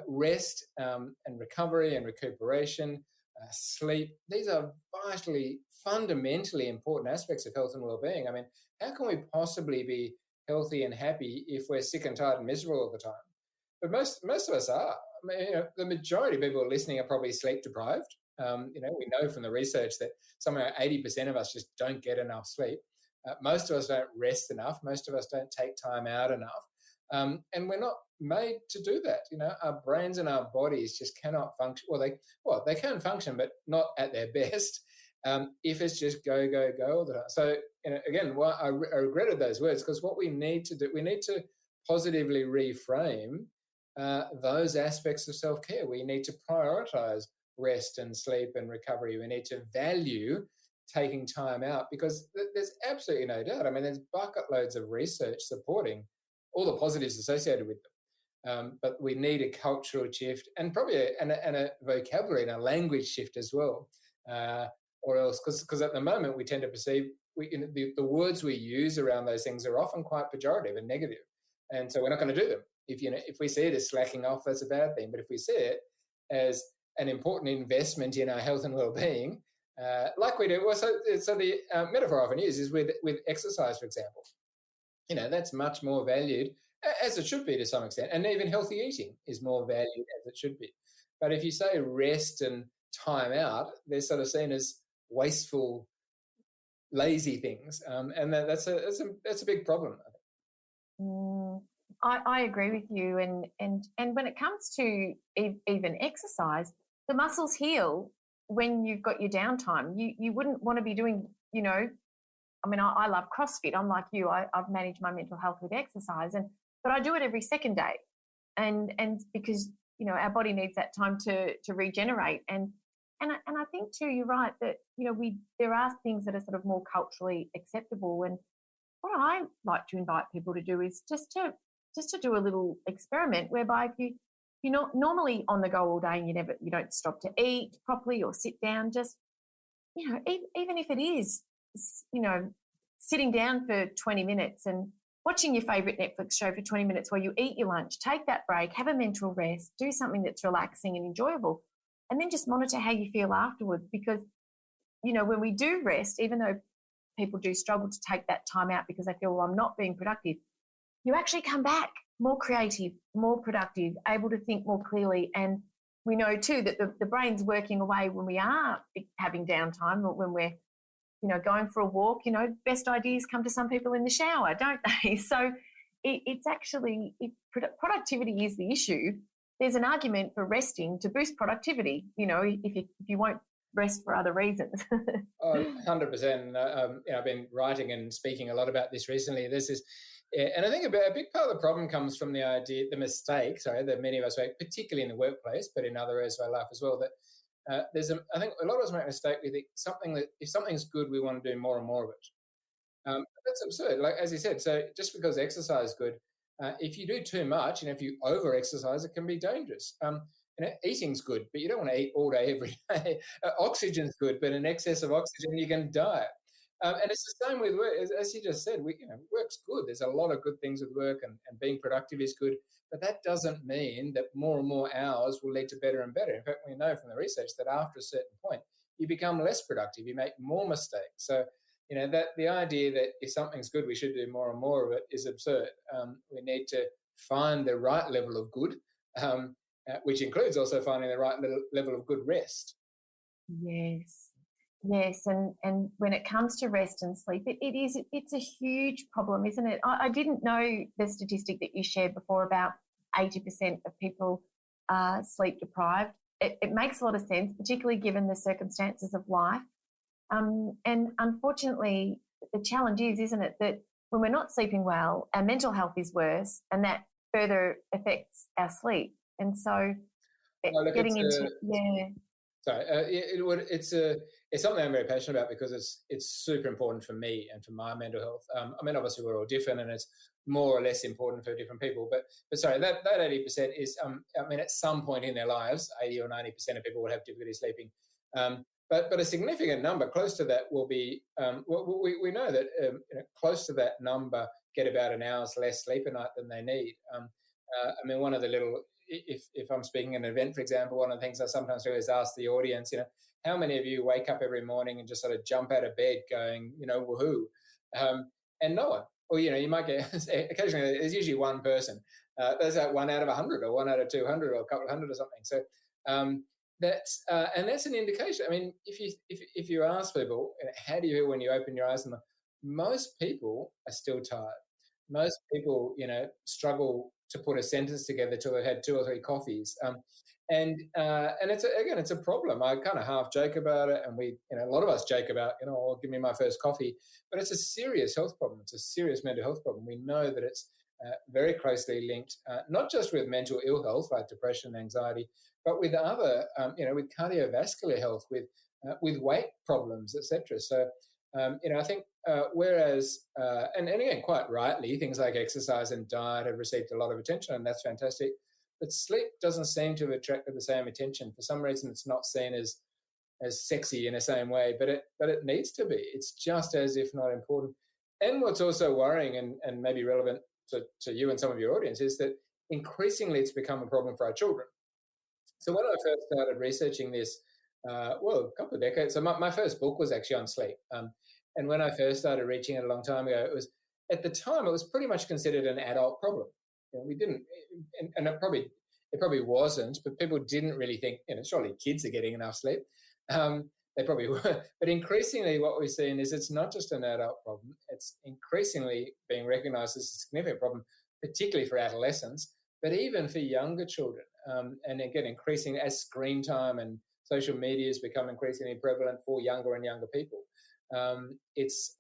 rest and recovery and recuperation, sleep, these are vitally, fundamentally important aspects of health and well-being. I mean, how can we possibly be healthy and happy if we're sick and tired and miserable all the time? But most of us are. I mean, you know, the majority of people listening are probably sleep deprived. You know, we know from the research that somewhere 80% of us just don't get enough sleep. Most of us don't rest enough. Most of us don't take time out enough. And we're not made to do that. You know, our brains and our bodies just cannot function. Well, they can function, but not at their best if it's just go, go, go all the time. So, you know, again, I regretted those words, because what we need to do, we need to positively reframe those aspects of self-care. We need to prioritize rest and sleep and recovery. We need to value taking time out, because there's absolutely no doubt. I mean, there's bucket loads of research supporting all the positives associated with them. But we need a cultural shift, and probably a vocabulary and a language shift as well. Or else, because at the moment we tend to perceive the words we use around those things are often quite pejorative and negative. And so we're not going to do them. If we see it as slacking off, that's a bad thing. But if we see it as an important investment in our health and well-being, like we do, well, so the metaphor I often use is with exercise, for example. You know, that's much more valued, as it should be to some extent, and even healthy eating is more valued as it should be. But if you say rest and time out, they're sort of seen as wasteful, lazy things, and that's a big problem, I think. I agree with you, and when it comes to even exercise, the muscles heal when you've got your downtime. You wouldn't want to be doing, you know, I mean, I love CrossFit. I'm like you. I've managed my mental health with exercise, but I do it every second day, and because, you know, our body needs that time to regenerate. And I think too, you're right that, you know, there are things that are sort of more culturally acceptable. And what I like to invite people to do is just to do a little experiment whereby if you're not normally on the go all day and you don't stop to eat properly or sit down, just, you know, even if it is, you know, sitting down for 20 minutes and watching your favourite Netflix show for 20 minutes while you eat your lunch, take that break, have a mental rest, do something that's relaxing and enjoyable, and then just monitor how you feel afterwards. Because, you know, when we do rest, even though people do struggle to take that time out because they feel, well, I'm not being productive, you actually come back more creative, more productive, able to think more clearly. And we know too that the brain's working away when we are having downtime, or when we're, you know, going for a walk. You know, best ideas come to some people in the shower, don't they? So it's actually, productivity is the issue. There's an argument for resting to boost productivity, you know, if you won't rest for other reasons. 100%. You know, I've been writing and speaking a lot about this recently. There's this Yeah, and I think a big part of the problem comes from the mistake, that many of us make, particularly in the workplace, but in other areas of our life as well, that I think a lot of us make a mistake. We think if something's good, we want to do more and more of it. That's absurd. Like, as you said, so just because exercise is good, if you do too much, if you over-exercise, it can be dangerous. Eating's good, but you don't want to eat all day, every day. Oxygen's good, but in excess of oxygen, you can die. And it's the same with work. As you just said, work's good. There's a lot of good things with work, and being productive is good. But that doesn't mean that more and more hours will lead to better and better. In fact, we know from the research that after a certain point, you become less productive. You make more mistakes. So, that the idea that if something's good, we should do more and more of it is absurd. We need to find the right level of good, which includes also finding the right level of good rest. Yes. And when it comes to rest and sleep, it's a huge problem, isn't it? I didn't know the statistic that you shared before about 80% of people are sleep deprived. It makes a lot of sense, particularly given the circumstances of life. And unfortunately, the challenge is, isn't it, that when we're not sleeping well, our mental health is worse, and that further affects our sleep. And so it's something I'm very passionate about, because it's super important for me and for my mental health. Obviously we're all different, and it's more or less important for different people. But sorry, that 80% is, at some point in their lives, 80 or 90% of people will have difficulty sleeping. But a significant number, close to that, will be. We know that close to that number get about an hour's less sleep a night than they need. One of the little, if I'm speaking at an event, for example, one of the things I sometimes do is ask the audience, how many of you wake up every morning and just sort of jump out of bed going, woohoo? And no one. Or, you might get, occasionally, there's usually one person. There's that 1 out of 100 or 1 out of 200 or a couple of hundred or something. So that's an indication. If you ask people, how do you feel when you open your eyes? Most people are still tired. Most people, struggle to put a sentence together till they've had 2 or 3 coffees. And it's a problem. I kind of half joke about it, and a lot of us joke about, give me my first coffee, but it's a serious health problem. It's a serious mental health problem. We know that it's very closely linked, not just with mental ill health like depression, anxiety, but with other, with cardiovascular health, with weight problems, etc. So, I think whereas, and again, quite rightly, things like exercise and diet have received a lot of attention, and that's fantastic. But sleep doesn't seem to have attracted the same attention. For some reason, it's not seen as sexy in the same way, but it needs to be. It's just as if not important. And what's also worrying and maybe relevant to you and some of your audience is that increasingly it's become a problem for our children. So when I first started researching this, a couple of decades, so my first book was actually on sleep. And when I first started reaching it a long time ago, at the time it was pretty much considered an adult problem. We didn't, and it probably wasn't, but people didn't really think, surely kids are getting enough sleep. They probably were. But increasingly what we're seeing is it's not just an adult problem. It's increasingly being recognised as a significant problem, particularly for adolescents, but even for younger children. And again, increasing as screen time and social media has become increasingly prevalent for younger and younger people. It's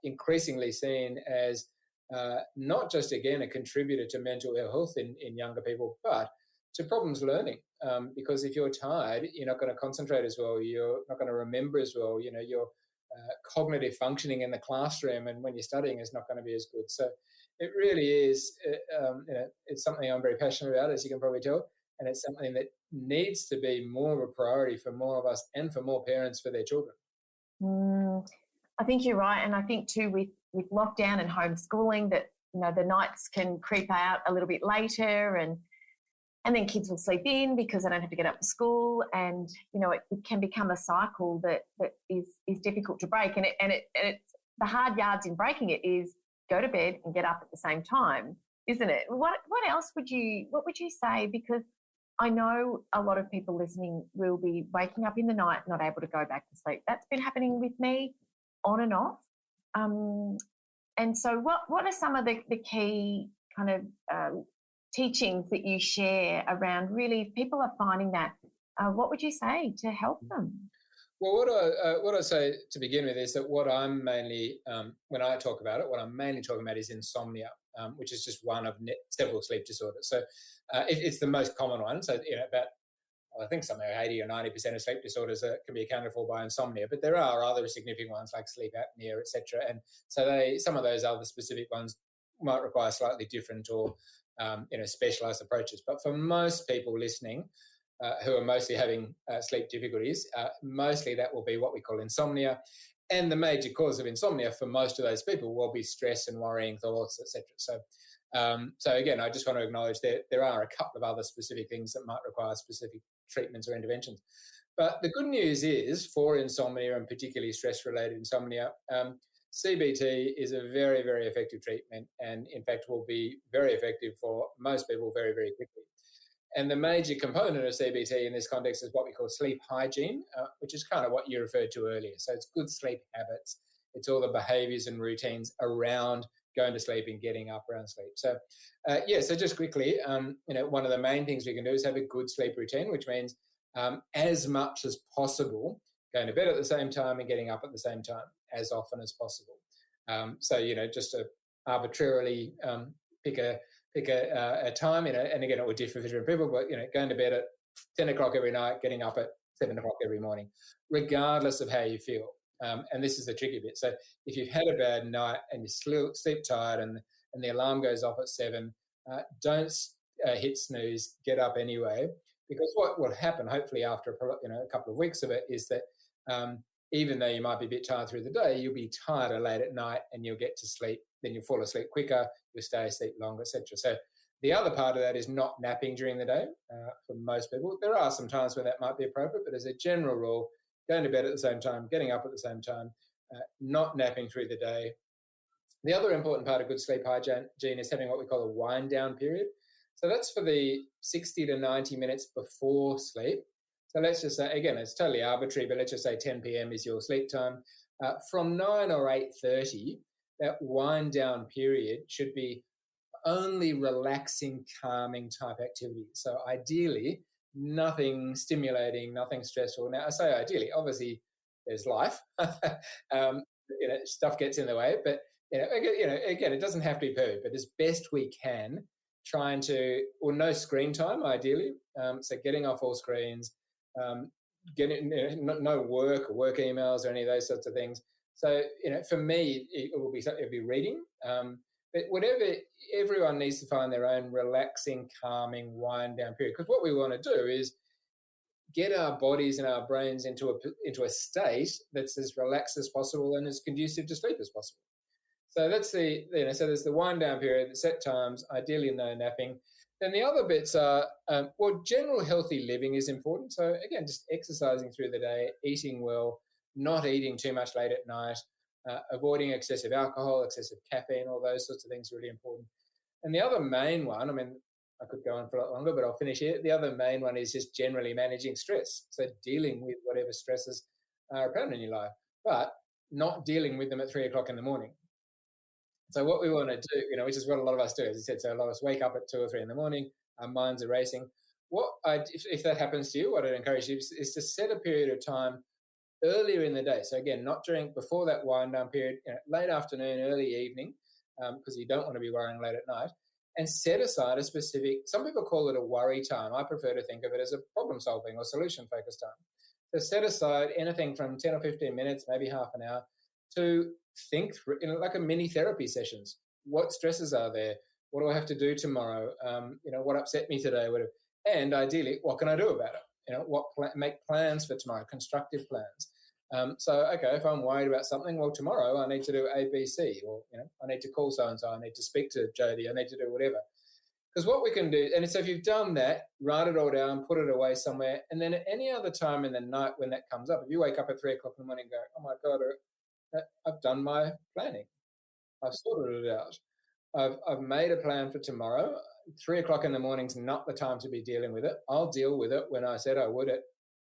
increasingly seen as not just, again, a contributor to mental ill health in younger people, but to problems learning. Because if you're tired, you're not going to concentrate as well. You're not going to remember as well. Your cognitive functioning in the classroom and when you're studying is not going to be as good. So it really is, it's something I'm very passionate about, as you can probably tell. And it's something that needs to be more of a priority for more of us and for more parents for their children. I think you're right. And I think too with lockdown and homeschooling that, the nights can creep out a little bit later and then kids will sleep in because they don't have to get up for school. And, it can become a cycle that is difficult to break. And it's the hard yards in breaking it is go to bed and get up at the same time, isn't it? What else would you say? Because I know a lot of people listening will be waking up in the night, not able to go back to sleep. That's been happening with me on and off. And so what are some of the key kind of teachings that you share around really if people are finding that, what would you say to help them? Well, what I say to begin with is that what I'm mainly when I talk about it, what I'm mainly talking about is insomnia, which is just one of several sleep disorders. So it's the most common one. So about I think something like 80 or 90% of sleep disorders can be accounted for by insomnia, but there are other significant ones like sleep apnea, etc. And so some of those other specific ones might require slightly different or specialized approaches. But for most people listening, who are mostly having sleep difficulties, mostly that will be what we call insomnia. And the major cause of insomnia for most of those people will be stress and worrying thoughts, etc. So again, I just want to acknowledge that there are a couple of other specific things that might require specific treatments or interventions. But the good news is for insomnia, and particularly stress-related insomnia, CBT is a very, very effective treatment, and in fact will be very effective for most people very, very quickly. And the major component of CBT in this context is what we call sleep hygiene, which is kind of what you referred to earlier. So it's good sleep habits. It's all the behaviours and routines around going to sleep and getting up around sleep. So, so just quickly, one of the main things we can do is have a good sleep routine, which means as much as possible, going to bed at the same time and getting up at the same time as often as possible. Just to arbitrarily pick a time, and again, it will differ for different people, but, going to bed at 10 o'clock every night, getting up at 7 o'clock every morning, regardless of how you feel. And this is the tricky bit. So if you've had a bad night and you sleep tired and the alarm goes off at 7, don't hit snooze, get up anyway, because what will happen, hopefully after a couple of weeks of it, is that even though you might be a bit tired through the day, you'll be tired late at night and you'll get to sleep, then you'll fall asleep quicker, you'll stay asleep longer, etc. So the other part of that is not napping during the day for most people. There are some times when that might be appropriate, but as a general rule, going to bed at the same time, getting up at the same time, not napping through the day. The other important part of good sleep hygiene is having what we call a wind down period. So that's for the 60 to 90 minutes before sleep. So let's just say, again, it's totally arbitrary, but let's just say 10 p.m. is your sleep time. From 9 or 8:30, that wind down period should be only relaxing, calming type activities. So ideally, nothing stimulating, nothing stressful. Now, I say ideally, obviously there's life. Stuff gets in the way, but again, it doesn't have to be perfect, but as best we can, no screen time, ideally. So getting off all screens, no work or work emails or any of those sorts of things. So, for me, it'll be reading. But everyone needs to find their own relaxing, calming, wind down period. Because what we want to do is get our bodies and our brains into a state that's as relaxed as possible and as conducive to sleep as possible. So that's so there's the wind down period, the set times, ideally no napping. Then the other bits are, general healthy living is important. So again, just exercising through the day, eating well, not eating too much late at night, avoiding excessive alcohol, excessive caffeine, all those sorts of things are really important. And the other main one, I could go on for a lot longer, but I'll finish here. The other main one is just generally managing stress. So dealing with whatever stresses are apparent in your life, but not dealing with them at 3 o'clock in the morning. So what we want to do, which is what a lot of us do, as you said, so a lot of us wake up at 2 or 3 in the morning, our minds are racing. If that happens to you, what I'd encourage you is to set a period of time earlier in the day. So again, not before that wind down period, late afternoon, early evening, because you don't want to be worrying late at night, and set aside a specific, some people call it a worry time. I prefer to think of it as a problem solving or solution focused time. So set aside anything from 10 or 15 minutes, maybe half an hour, to think through, like a mini therapy sessions. What stresses are there? What do I have to do tomorrow? What upset me today? And ideally, what can I do about it? Make plans for tomorrow, constructive plans. If I'm worried about something, well, tomorrow I need to do A, B, C, or, I need to call so-and-so, I need to speak to Jody, I need to do whatever. Because what we can do, and so if you've done that, write it all down, put it away somewhere, and then at any other time in the night when that comes up, if you wake up at 3 o'clock in the morning and go, oh my God, I've done my planning. I've sorted it out. I've made a plan for tomorrow. 3 o'clock in the morning is not the time to be dealing with it. I'll deal with it when I said I would at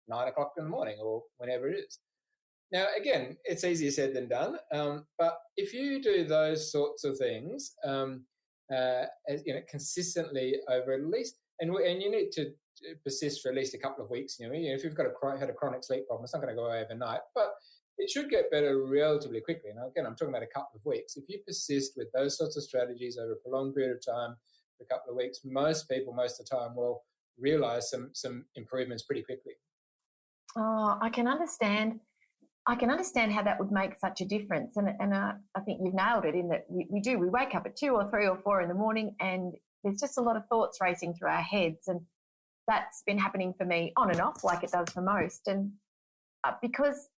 9 o'clock in the morning or whenever it is. Now, again, it's easier said than done. But if you do those sorts of things, consistently over at least, and you need to persist for at least a couple of weeks. If you've had a chronic sleep problem, it's not going to go away overnight, but it should get better relatively quickly. And again, I'm talking about a couple of weeks. If you persist with those sorts of strategies over a prolonged period of time, for a couple of weeks, most people, most of the time, will realize some improvements pretty quickly. Oh, I can understand how that would make such a difference. And I think you've nailed it in that we wake up at 2 or 3 or 4 in the morning and there's just a lot of thoughts racing through our heads. And that's been happening for me on and off like it does for most. And because,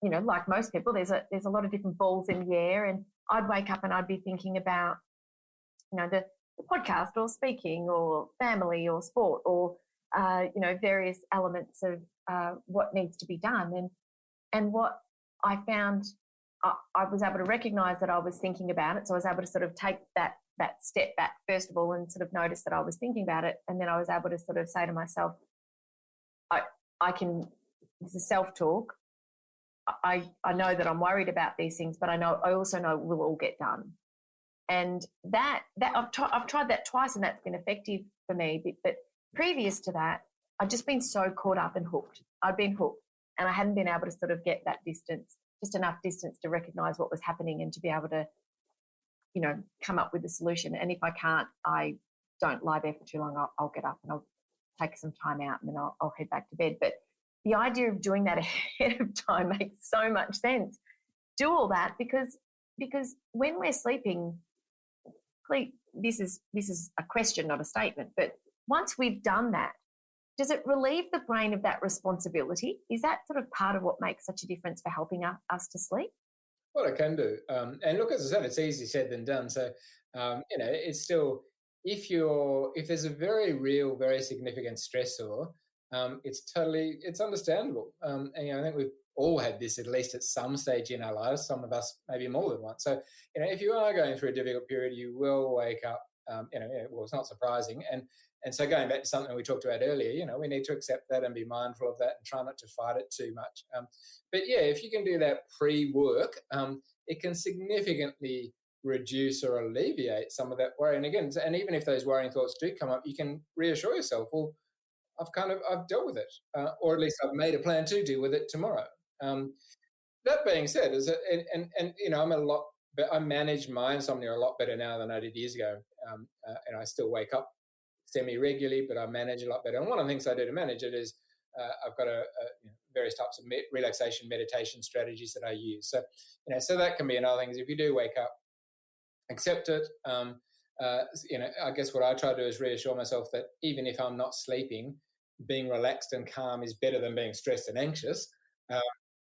like most people, there's a lot of different balls in the air, and I'd wake up and I'd be thinking about, the podcast or speaking or family or sport or, various elements of what needs to be done. And what I found, I was able to recognise that I was thinking about it. So I was able to sort of take that step back, first of all, and sort of notice that I was thinking about it. And then I was able to sort of say to myself, this is self-talk. I know that I'm worried about these things, but I also know it will all get done. And that I've tried that twice, and that's been effective for me. But previous to that, I'd just been so caught up and hooked. I'd been hooked, and I hadn't been able to sort of get that distance, just enough distance to recognise what was happening and to be able to, come up with a solution. And if I can't, I don't lie there for too long. I'll get up and I'll take some time out, and then I'll head back to bed. But the idea of doing that ahead of time makes so much sense. Do all that because when we're sleeping, this is a question, not a statement, but once we've done that, does it relieve the brain of that responsibility? Is that sort of part of what makes such a difference for helping us to sleep? Well, it can do. And look, as I said, it's easier said than done. So, it's still, if there's a very real, very significant stressor, it's understandable. And I think we've all had this at least at some stage in our lives, some of us maybe more than once. So, if you are going through a difficult period, you will wake up, well, it's not surprising. And so going back to something we talked about earlier, we need to accept that and be mindful of that and try not to fight it too much. But yeah, if you can do that pre-work, it can significantly reduce or alleviate some of that worry. And again, and even if those worrying thoughts do come up, you can reassure yourself, well, I've dealt with it, or at least I've made a plan to deal with it tomorrow. That being said, I manage my insomnia a lot better now than I did years ago. And I still wake up semi-regularly, but I manage a lot better. And one of the things I do to manage it is I've got various types of relaxation meditation strategies that I use. So, so that can be another thing. Is if you do wake up, accept it. I guess what I try to do is reassure myself that even if I'm not sleeping, being relaxed and calm is better than being stressed and anxious.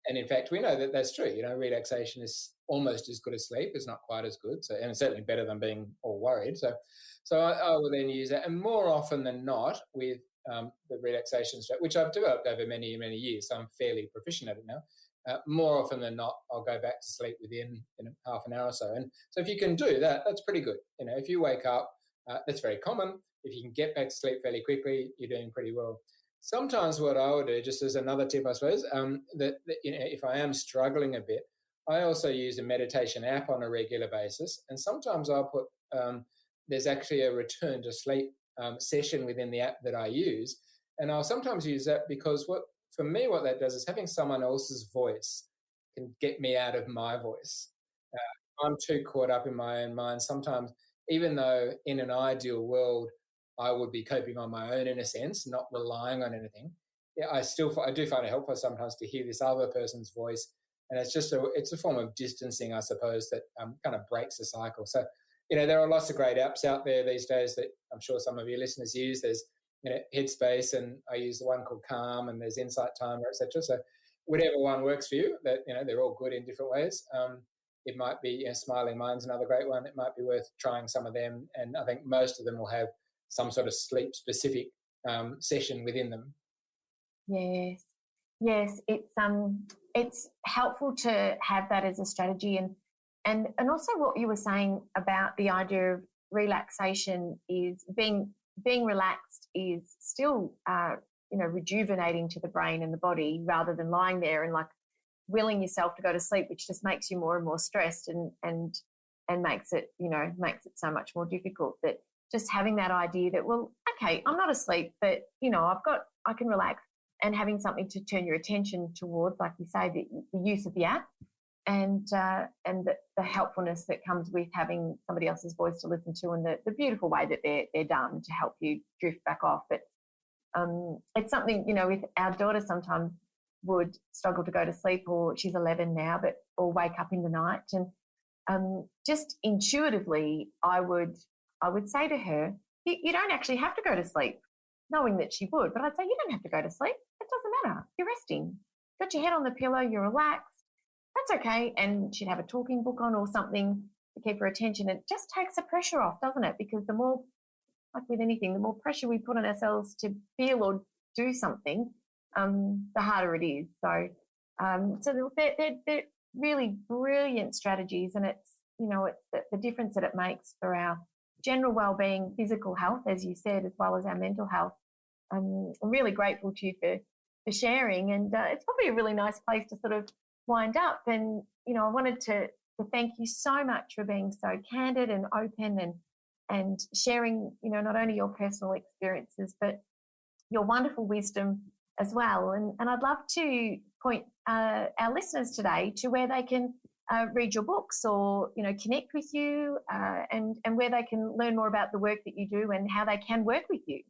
And in fact, we know that that's true. Relaxation is almost as good as sleep. It's not quite as good. So, and it's certainly better than being all worried. So I will then use that. And more often than not with the relaxation strategy, which I've developed over many, many years, so I'm fairly proficient at it now. More often than not, I'll go back to sleep within half an hour or so. And so if you can do that, that's pretty good. If you wake up, that's very common. If you can get back to sleep fairly quickly, you're doing pretty well. Sometimes what I will do, just as another tip, I suppose, that if I am struggling a bit, I also use a meditation app on a regular basis. And sometimes I'll put, there's actually a return to sleep session within the app that I use. And I'll sometimes use that because what that does is having someone else's voice can get me out of my voice. I'm too caught up in my own mind. Sometimes, even though in an ideal world, I would be coping on my own in a sense, not relying on anything. Yeah, I do find it helpful sometimes to hear this other person's voice. And it's a form of distancing, I suppose, that kind of breaks the cycle. So, there are lots of great apps out there these days that I'm sure some of your listeners use. There's, Headspace, and I use the one called Calm, and there's Insight Timer, etc. So whatever one works for you, that, they're all good in different ways. It might be, Smiling Mind's another great one. It might be worth trying some of them. And I think most of them will have some sort of sleep specific session within them. Yes, it's helpful to have that as a strategy, and also what you were saying about the idea of relaxation is being relaxed is still rejuvenating to the brain and the body, rather than lying there and like willing yourself to go to sleep, which just makes you more and more stressed and makes it so much more difficult. That just having that idea that, well, okay, I'm not asleep, but, I can relax, and having something to turn your attention towards, like you say, the use of the app and the helpfulness that comes with having somebody else's voice to listen to, and the beautiful way that they're done to help you drift back off. It's something, with our daughter sometimes would struggle to go to sleep, or she's 11 now, or wake up in the night. And just intuitively, I would say to her, you don't actually have to go to sleep, knowing that she would. But I'd say, you don't have to go to sleep. It doesn't matter. You're resting. Got your head on the pillow. You're relaxed. That's okay. And she'd have a talking book on or something to keep her attention. It just takes the pressure off, doesn't it? Because the more, like with anything, the more pressure we put on ourselves to feel or do something, the harder it is. So they're really brilliant strategies, and it's the difference that it makes for our general well-being, physical health, as you said, as well as our mental health. I'm really grateful to you for sharing, and it's probably a really nice place to sort of wind up. And I wanted to thank you so much for being so candid and open and sharing not only your personal experiences but your wonderful wisdom as well. And I'd love to point our listeners today to where they can read your books, or connect with you, and where they can learn more about the work that you do and how they can work with you.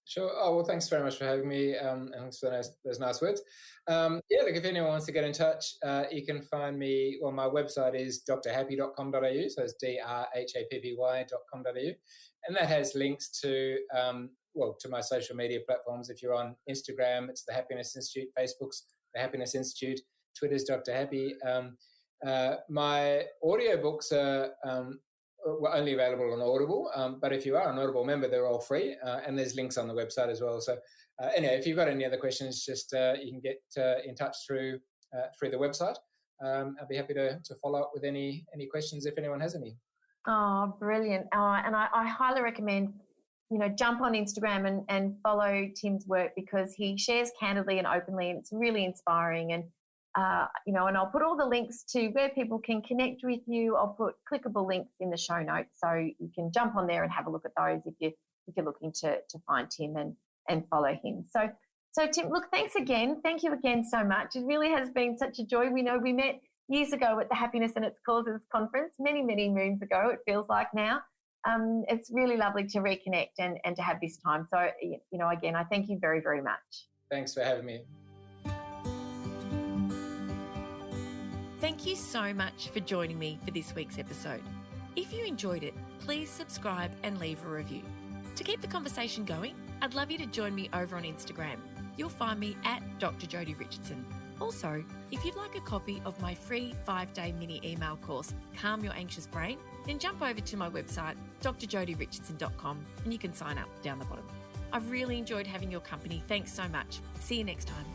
Sure. Oh, well, thanks very much for having me, and thanks for those nice words. Look, if anyone wants to get in touch, you can find me. Well, my website is drhappy.com.au, so it's drhappy.com.au, and that has links to to my social media platforms. If you're on Instagram, it's The Happiness Institute. Facebook's The Happiness Institute. Twitter's Dr. Happy. My audiobooks were only available on Audible, but if you are an Audible member, they're all free, and there's links on the website as well. So anyway, if you've got any other questions, just you can get in touch through the website. I'd be happy to follow up with any questions if anyone has any. Oh, brilliant. And I highly recommend, jump on Instagram and follow Tim's work, because he shares candidly and openly, and it's really inspiring. And and I'll put all the links to where people can connect with you. I'll put clickable links in the show notes, so you can jump on there and have a look at those if you're looking to find Tim and follow him. So Tim, look, thanks again. Thank you again so much. It really has been such a joy. We know we met years ago at the Happiness and Its Causes conference, many, many moons ago, it feels like now. It's really lovely to reconnect and to have this time. So, again, I thank you very, very much. Thanks for having me. Thank you so much for joining me for this week's episode. If you enjoyed it, please subscribe and leave a review. To keep the conversation going, I'd love you to join me over on Instagram. You'll find me at Dr. Jody Richardson. Also, if you'd like a copy of my free 5-day mini email course, Calm Your Anxious Brain, then jump over to my website, drjodyricardson.com, and you can sign up down the bottom. I've really enjoyed having your company. Thanks so much. See you next time.